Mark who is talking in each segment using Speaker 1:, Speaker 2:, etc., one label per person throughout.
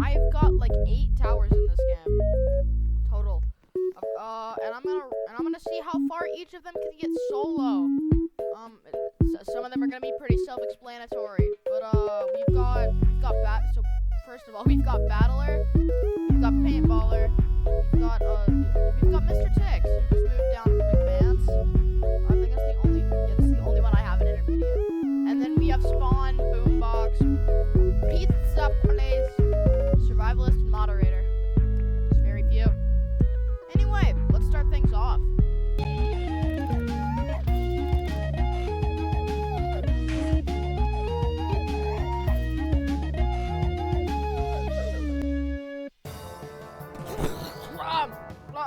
Speaker 1: I've got like 8 towers in this game total. And I'm gonna see how far each of them can get solo. Some of them are gonna be pretty self-explanatory, but so first of all, we've got Battler, we've got Paintballer, we've got Mr. Tix, who just moved down from Advance. I think that's the only one I have in Intermediate. And then we have Spawn, Boombox, Pizza Place, Survivalist, and Moderator. It's very few. Anyway, let's start things off.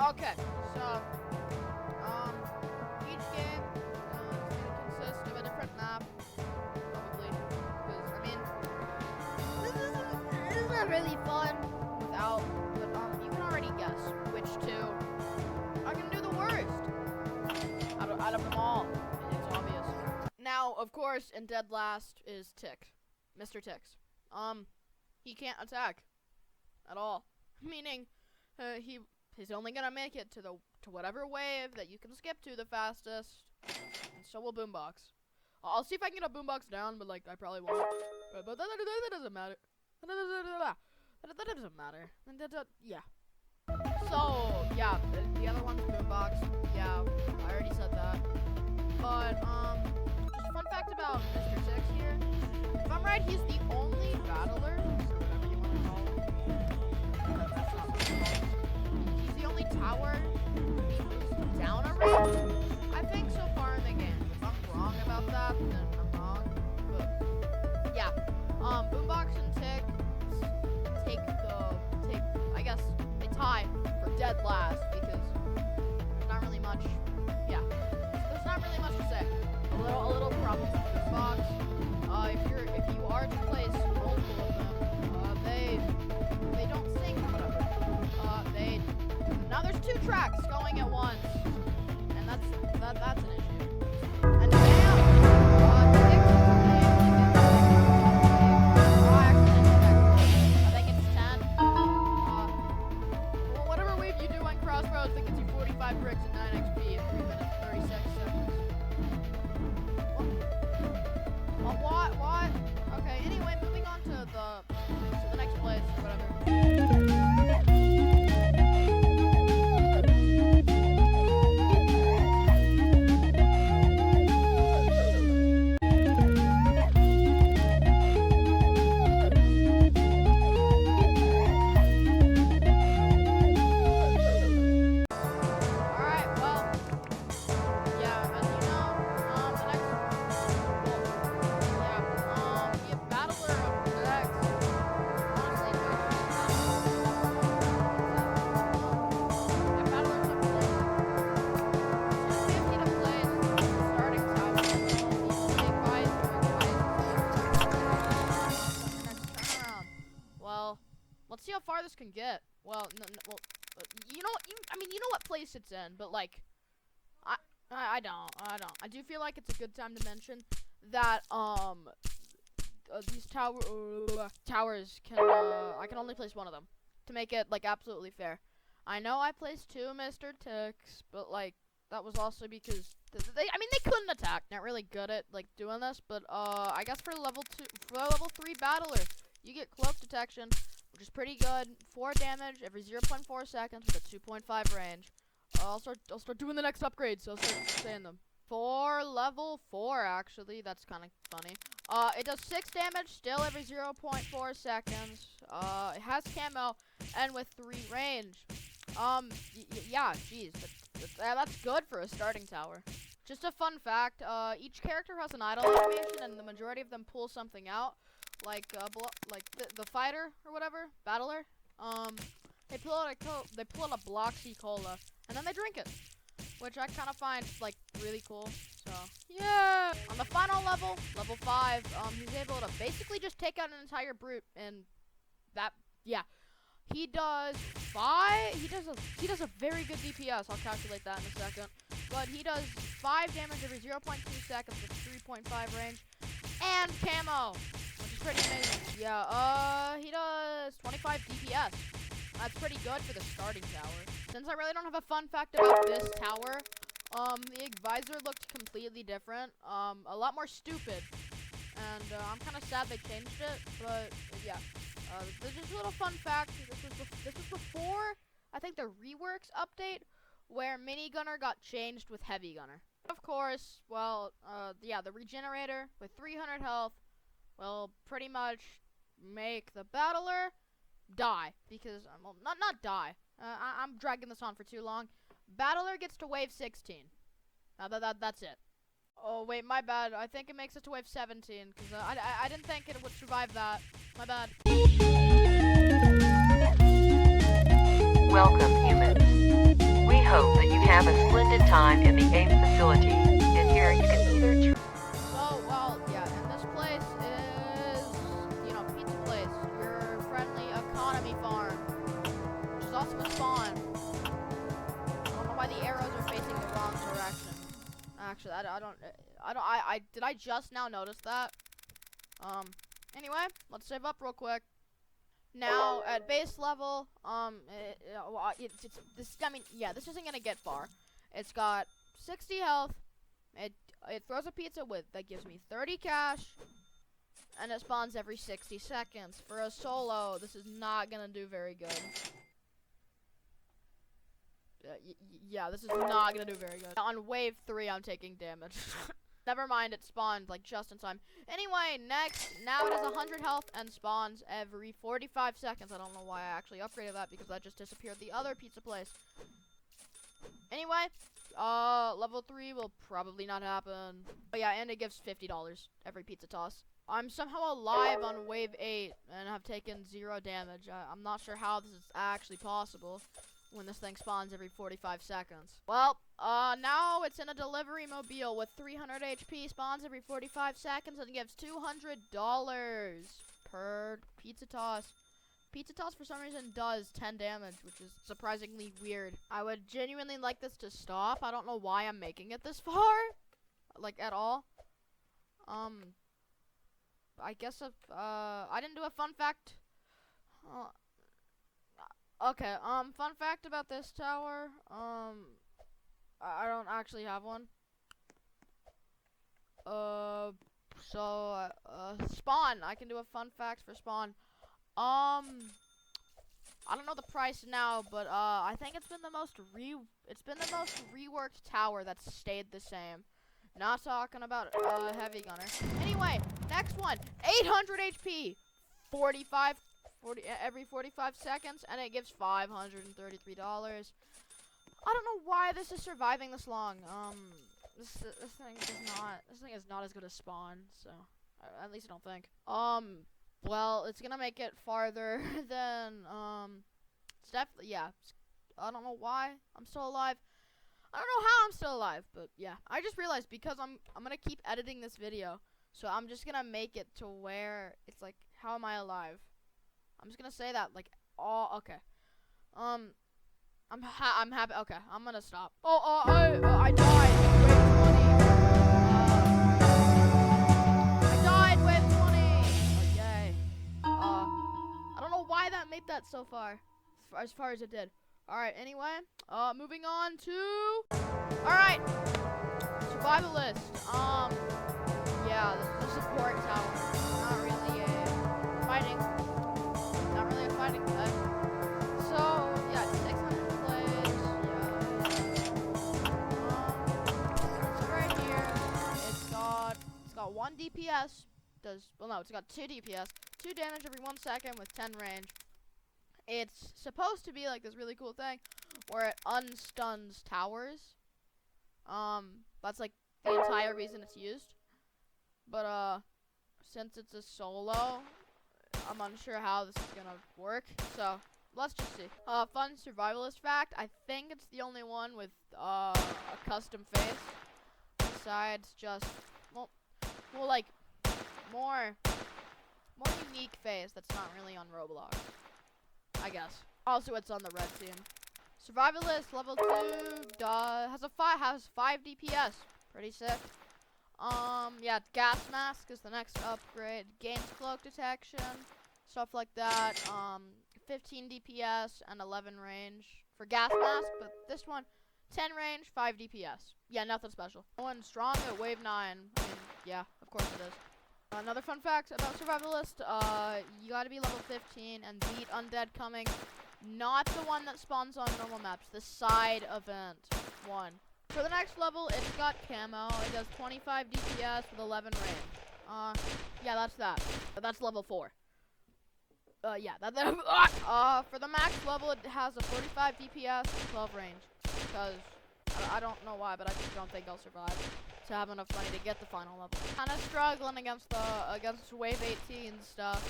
Speaker 1: Okay, so, each game consists of a different map, probably, because, I mean, this isn't really fun without, but, you can already guess which two are gonna do the worst out of them all. It's obvious. Now, of course, in dead last is Tick, Mr. Tix. He can't attack at all, meaning, he's only gonna make it to whatever wave that you can skip to the fastest, and so will Boombox. I'll see if I can get a Boombox down, but like I probably won't. But that doesn't matter. That doesn't matter. Yeah. So yeah, the other one's Boombox. Yeah, I already said that. But just a fun fact about Mr. Six here. If I'm right, he's the only battler, or whatever you want to call him. That's not what it's called. The only tower he moves down a range, I think, so far in the game. If I'm wrong about that, then I'm wrong. But yeah, Boombox and Tick I guess they tie for dead last because there's not really much. Yeah, there's not really much to say. A little problem with Boombox. If you are to place multiple of them, they don't sync or whatever. Now there's 2 tracks going at once, and that's an issue. And bam! I think it's 10. Well, whatever wave you do on Crossroads that gets you 45 bricks and 9 XP in 3 minutes 36 seconds. What? Okay. Anyway, moving on to the next place or whatever. Let's see how far this can get. Well, you know what place it's in, but like, I don't. I do feel like it's a good time to mention that these towers can I can only place one of them to make it like absolutely fair. I know I placed 2 Mr. Ticks, but like that was also because they couldn't attack. Not really good at like doing this, but I guess for level 3 battler, you get cloak detection, which is pretty good. 4 damage every 0.4 seconds with a 2.5 range. I'll start doing the next upgrade, so I'll start saying them. For level 4, actually, that's kind of funny. It does 6 damage still every 0.4 seconds. It has camo and with 3 range. Yeah, jeez, that's good for a starting tower. Just a fun fact, each character has an idle animation, and the majority of them pull something out. Like the fighter or whatever, battler. They pull out a Bloxy Cola and then they drink it, which I kind of find like really cool. So yeah. On the final level, level 5, he's able to basically just take out an entire brute, and that he does 5. He does a very good DPS. I'll calculate that in a second. But he does 5 damage every 0.2 seconds with 3.5 range and camo, which is pretty amazing. Yeah, he does 25 45 DPS. That's pretty good for the starting tower. Since I really don't have a fun fact about this tower, the visor looked completely different, a lot more stupid, and I'm kind of sad they changed it, but yeah. There's just a little fun fact. This was before, I think, the reworks update, where minigunner got changed with heavy gunner. Of course, well, yeah, the regenerator with 300 health will pretty much make the battler die, because, well, not die. I'm dragging this on for too long. Battler gets to wave 16. That's it. Oh, wait, my bad. I think it makes it to wave 17, because I didn't think it would survive that. My bad.
Speaker 2: Welcome, humans. We hope that you have a splendid time in the AIM facility. In here, you can either
Speaker 1: So, well, yeah, and this place is, you know, pizza place. Your friendly economy farm, which is also a spawn. I don't know why the arrows are facing the wrong direction. Actually, did I just now notice that? Anyway, let's save up real quick. Now, at base level, this isn't gonna get far. It's got 60 health. It throws a pizza that gives me 30 cash, and it spawns every 60 seconds. For a solo, this is not gonna do very good. Yeah, this is not gonna do very good. On wave 3, I'm taking damage. Never mind, it spawned, like, just in time. Anyway, next, now it has 100 health and spawns every 45 seconds. I don't know why I actually upgraded that, because that just disappeared the other pizza place. Anyway, level 3 will probably not happen. Oh yeah, and it gives $50 every pizza toss. I'm somehow alive on wave 8, and have taken 0 damage. I'm not sure how this is actually possible when this thing spawns every 45 seconds. Well, now it's in a delivery mobile with 300 HP, spawns every 45 seconds, and gives $200 per pizza toss. Pizza toss, for some reason, does 10 damage, which is surprisingly weird. I would genuinely like this to stop. I don't know why I'm making it this far, like, at all. I guess if, I didn't do a fun fact. Okay, fun fact about this tower, I don't actually have one. Spawn, I can do a fun fact for spawn. I don't know the price now, but, I think it's been the most reworked tower that's stayed the same. Not talking about, heavy gunner. Anyway, next one, 800 HP, 40 every 45 seconds, and it gives $533. I don't know why this is surviving this long. This thing is not as good as spawn, so at least I don't think. Well, it's gonna make it farther than it's definitely, yeah. I don't know why I'm still alive. I don't know how I'm still alive, but yeah. I just realized, because I'm gonna keep editing this video, so I'm just gonna make it to where it's like, how am I alive? I'm just gonna say that, like, okay. I'm happy. Okay, I'm gonna stop. I died. I died with 20. Okay. I don't know why that made that so far, as far as it did. All right. Anyway, moving on to. All right. Survivalist. Yeah, the support tower. Not really a fighting. Not really a fighting type. So yeah, 600 plays. Yeah. So right here, it's got 1 DPS. It's got 2 DPS, 2 damage every 1 second with 10 range. It's supposed to be like this really cool thing where it unstuns towers. That's like the entire reason it's used. But since it's a solo, I'm unsure how this is gonna work, so let's just see. Fun survivalist fact, I think it's the only one with a custom face, besides just, well, like, more unique face that's not really on Roblox, I guess. Also, it's on the red team. Survivalist level 2 has 5 DPS, pretty sick. Yeah, gas mask is the next upgrade. Gains cloak detection, stuff like that. 15 DPS and 11 range for gas mask, but this one 10 range, 5 DPS. Yeah, nothing special. One strong at wave 9. I mean, yeah, of course it is. Another fun fact about Survivalist, you gotta be level 15 and beat Undead Coming. Not the one that spawns on normal maps, the side event one. For the next level, it's got camo. It does 25 DPS with 11 range. Yeah, that's that. But that's level 4. Yeah, for the max level, it has a 45 DPS, 12 range. Because, I don't know why, but I just don't think I'll survive to have enough money to get the final level. Kinda struggling against wave 18 stuff.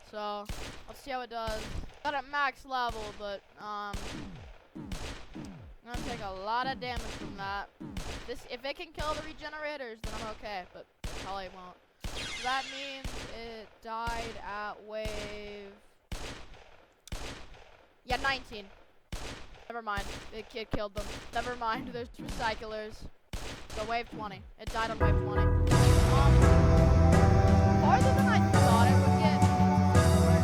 Speaker 1: So, let's see how it does. Got it max level, but, I'm gonna take a lot of damage from that. If it can kill the regenerators, then I'm okay, but it probably won't. So that means it died at wave... Yeah, 19. Never mind. The kid killed them. Never mind. There's recyclers. So wave 20. It died on wave 20. Farther than I thought it would get.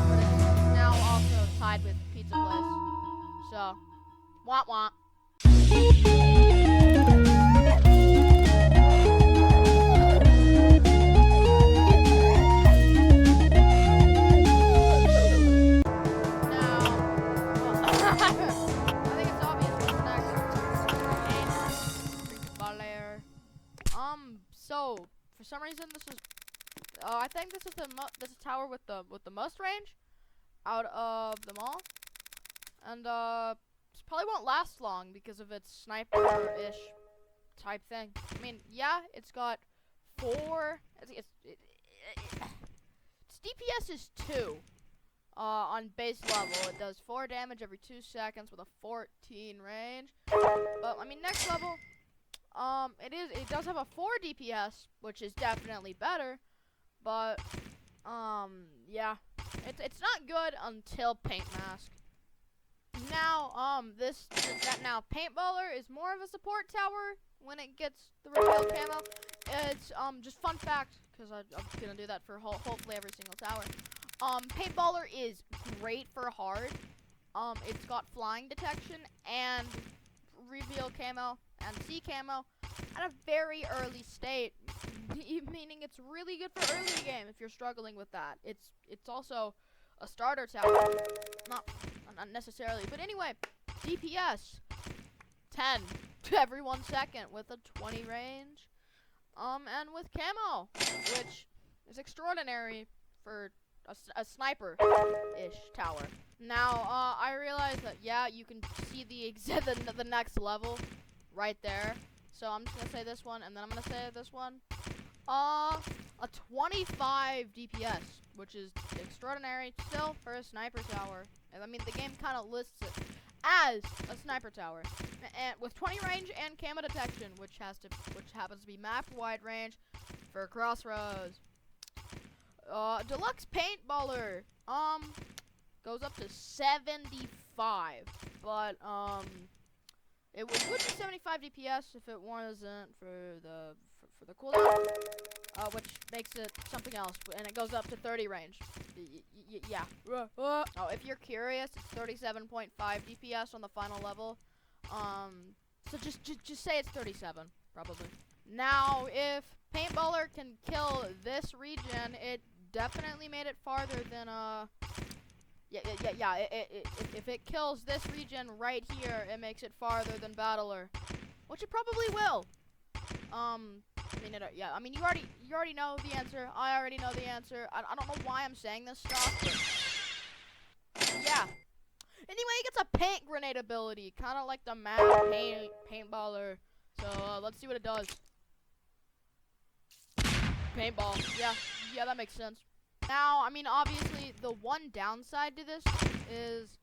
Speaker 1: But it's now also tied with Pizza Place. So, womp womp. So for some reason this is, I think this is this is tower with the most range out of them all, and this probably won't last long because of its sniper-ish type thing. I mean, yeah, it's got 4. Its DPS is 2 on base level. It does 4 damage every 2 seconds with a 14 range. But I mean, next level. It does have a 4 DPS, which is definitely better, but, yeah, it's not good until Paint Mask. Now, now Paintballer is more of a support tower when it gets the reveal camo. It's, just fun fact, because I'm gonna do that for hopefully every single tower. Paintballer is great for hard. It's got flying detection and reveal camo and C camo at a very early state, meaning it's really good for early game if you're struggling with that. It's also a starter tower, not necessarily, but anyway, DPS 10 every 1 second with a 20 range, and with camo, which is extraordinary for a sniper-ish tower. Now, I realize that, yeah, you can see the next level right there. So I'm just gonna say this one, and then I'm gonna say this one. A 25 DPS, which is extraordinary still for a sniper tower. And I mean, the game kind of lists it as a sniper tower, and with 20 range and camo detection, which happens to be map wide range for Crossroads. Deluxe Paintballer goes up to 75, but it would be 75 DPS if it wasn't for the cooldown, which makes it something else, and it goes up to 30 range. Yeah. Oh, if you're curious, it's 37.5 DPS on the final level. So just say it's 37, probably. Now, if Paintballer can kill this region, it definitely made it farther than yeah. If it kills this region right here, it makes it farther than Battler, which it probably will. I mean, you already know the answer. I already know the answer. I don't know why I'm saying this stuff, but yeah. Anyway, it gets a paint grenade ability, kind of like the map paintballer. So let's see what it does. Paintball. Yeah, that makes sense. Now, I mean, obviously, the one downside to this is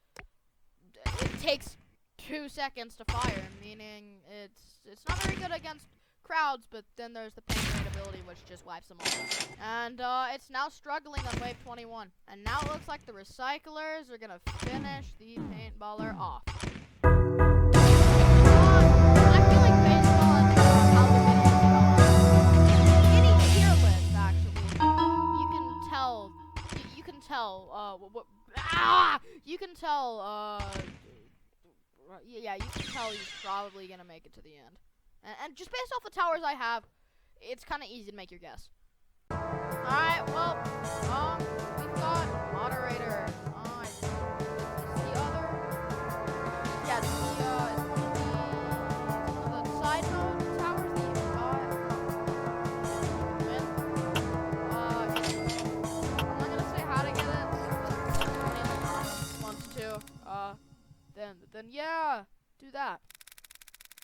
Speaker 1: it takes 2 seconds to fire, meaning it's not very good against crowds, but then there's the paint grenade ability, which just wipes them all. And it's now struggling on wave 21. And now it looks like the recyclers are gonna finish the paintballer off. I feel like based on how the video is going, any tier list actually, you can tell tell, yeah, you can tell he's probably gonna make it to the end. And just based off the towers I have, it's kind of easy to make your guess. Alright, well, we've got moderator. The other, yeah, it's one of the side mode towers that you got. I'm not gonna say how to get it. If anyone wants to, then yeah, do that,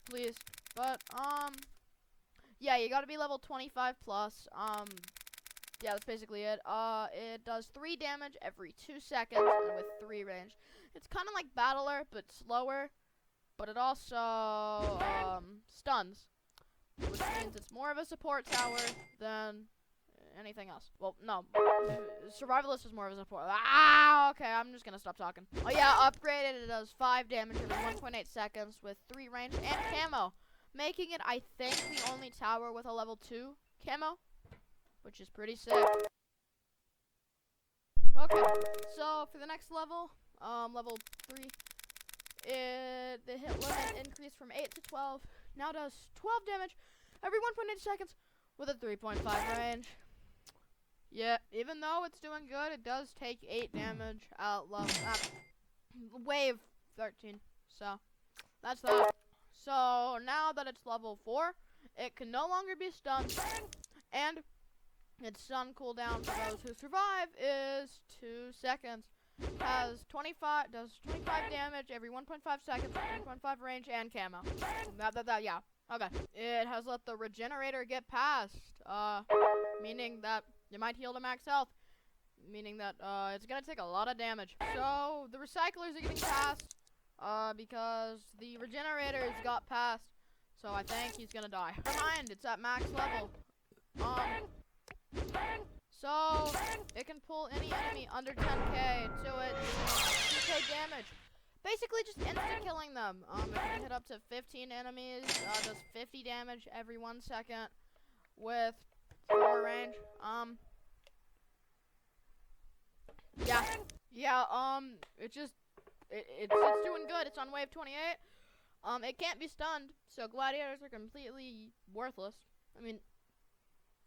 Speaker 1: please. But yeah, you gotta be level 25 plus. Yeah, that's basically it. It does 3 damage every 2 seconds and with 3 range. It's kind of like Battler, but slower. But it also stuns, which means it's more of a support tower than anything else. Well, no, Survivalist is more of a support. Ah, okay, I'm just gonna stop talking. Oh yeah, upgraded. It does 5 damage every 1.8 seconds with 3 range and camo, making it, I think, the only tower with a level 2 camo, which is pretty sick. Okay, so for the next level, level 3, the hit limit increased from 8 to 12. Now does 12 damage every 1.8 seconds with a 3.5 range. Yeah, even though it's doing good, it does take 8 damage at wave 13. So that's that. So now that it's level 4, it can no longer be stunned, and its stun cooldown for those who survive is 2 seconds. Does 25 damage every 1.5 seconds, 3.5 range, and camo. Yeah. Okay. It has let the regenerator get past, meaning that you might heal to max health, meaning that it's gonna take a lot of damage. So the recyclers are getting past, because the regenerators got past. So I think he's gonna die. Never mind, it's at max level. So it can pull any enemy under 10k to it, 2k damage. Basically just instant killing them. It can hit up to 15 enemies, does 50 damage every 1 second with 4 range. Yeah, it's doing good. It's on wave 28. It can't be stunned, so gladiators are completely worthless. I mean,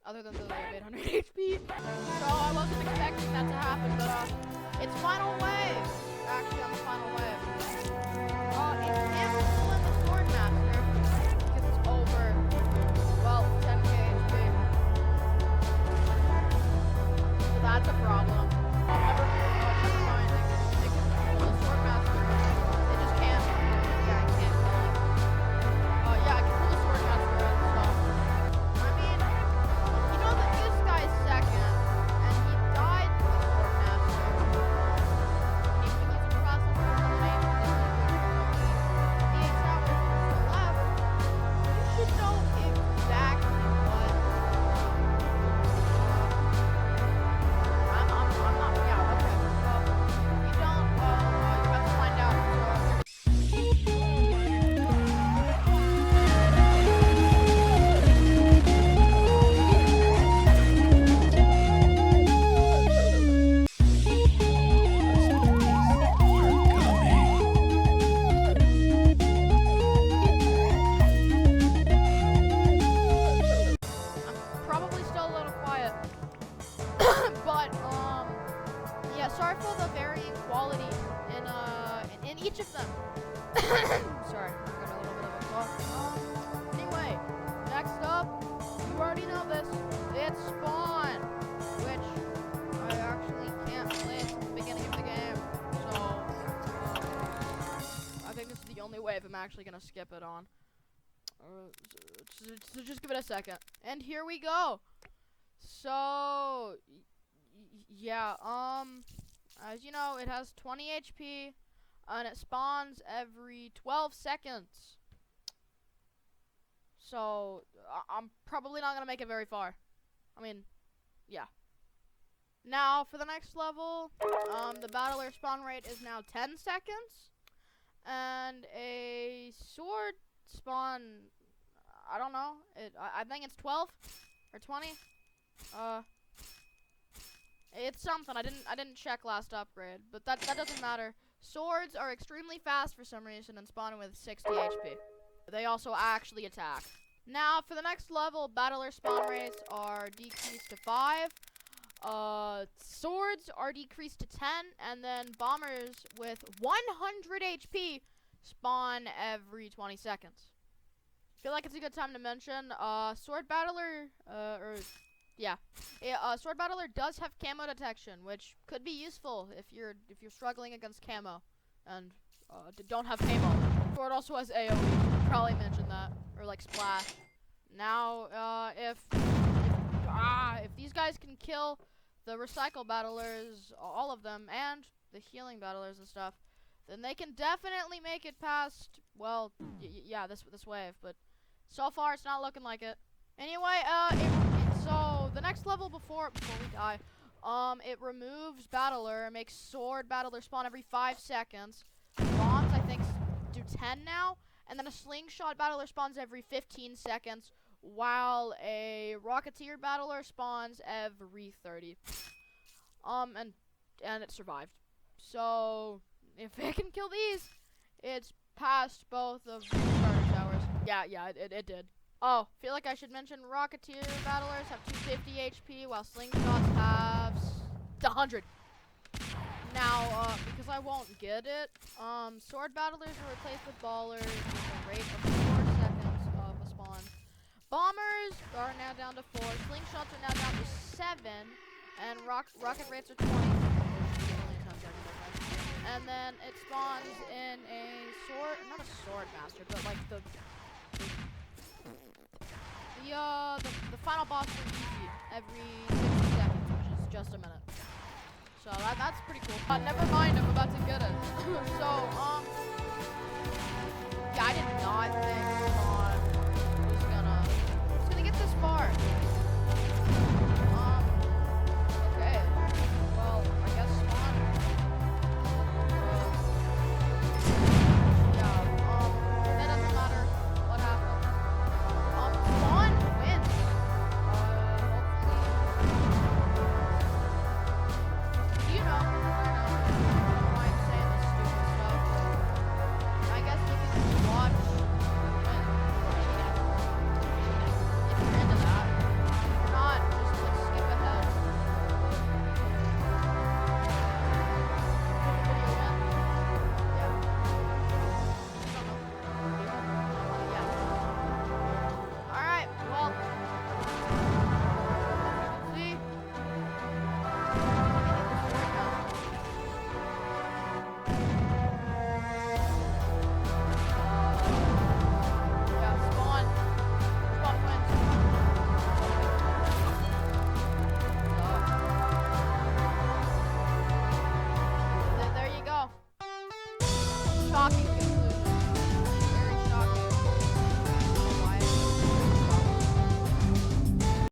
Speaker 1: other than the 800 HP. So I wasn't expecting that to happen, but it's final wave. Actually, on the final wave. It can't pull in the Swordmaster because it's over, well, 10k HP. So that's a problem. Never mind. It can pull the Swordmaster. It just can't. Yeah, it can't kill him. Yeah, I can pull the Swordmaster in, so. I mean, you know that this guy's second, and he died to the Swordmaster. He's a process of elimination. The 8 towers still left. You should know exactly what. I'm not. Yeah, okay. Well, you don't. You're about to find out. I'm probably still a little quiet, but yeah. Sorry for the varying quality in each of them. Sorry, I got a little bit of a cough. Anyway, next up, you already know this. It's Spawn, which I actually can't play since the beginning of the game. So I think this is the only wave I'm actually gonna skip it on. So just give it a second. And here we go. So yeah, as you know, it has 20 HP and it spawns every 12 seconds. So I'm probably not gonna make it very far. I mean, yeah. Now for the next level, the battler spawn rate is now 10 seconds, and a sword spawn, I don't know. I think it's 12 or 20. It's something. I didn't check last upgrade, but that doesn't matter. Swords are extremely fast for some reason and spawn with 60 HP. They also actually attack. Now, for the next level, battler spawn rates are decreased to 5. Swords are decreased to 10, and then bombers with 100 HP spawn every 20 seconds. Feel like it's a good time to mention, Sword Battler, Sword Battler does have camo detection, which could be useful if you're struggling against camo and don't have camo. Sword also has AoE. Probably mentioned that, or like splash. Now, if these guys can kill the recycle battlers, all of them, and the healing battlers and stuff, then they can definitely make it past. Well, yeah, this wave, but so far it's not looking like it. Anyway, so the next level before we die, it removes battler, makes sword battler spawn every 5 seconds. Bombs, I think, do 10 now, and then a slingshot battler spawns every 15 seconds, while a rocketeer battler spawns every 30. And it survived. So if it can kill these, it's past both of the starter towers. Yeah, it did. Oh, feel like I should mention rocketeer battlers have 250 HP, while slingshots have 100. Now, because I won't get it, sword battlers are replaced with ballers with a rate of 4 seconds of a spawn. Bombers are now down to 4, slingshots are now down to 7, and rocket rates are 20. And then it spawns in a sword, not a sword master, but like the final boss for easy every 60 seconds, which is just a minute. So that's pretty cool. Never mind, I'm about to get it. So, yeah, I did not think Spawn was gonna get this far. Okay. Well, I guess Spawn. That doesn't matter what happened. Spawn wins. Hopefully. You know. Why I'm saying this stupid stuff. I guess you can just watch and if you're into that. If not, just like skip ahead. Put the video in. Yeah. Yeah. Alright, well. See? Yeah, Spawn. Spawn wins. There you go. Shocking.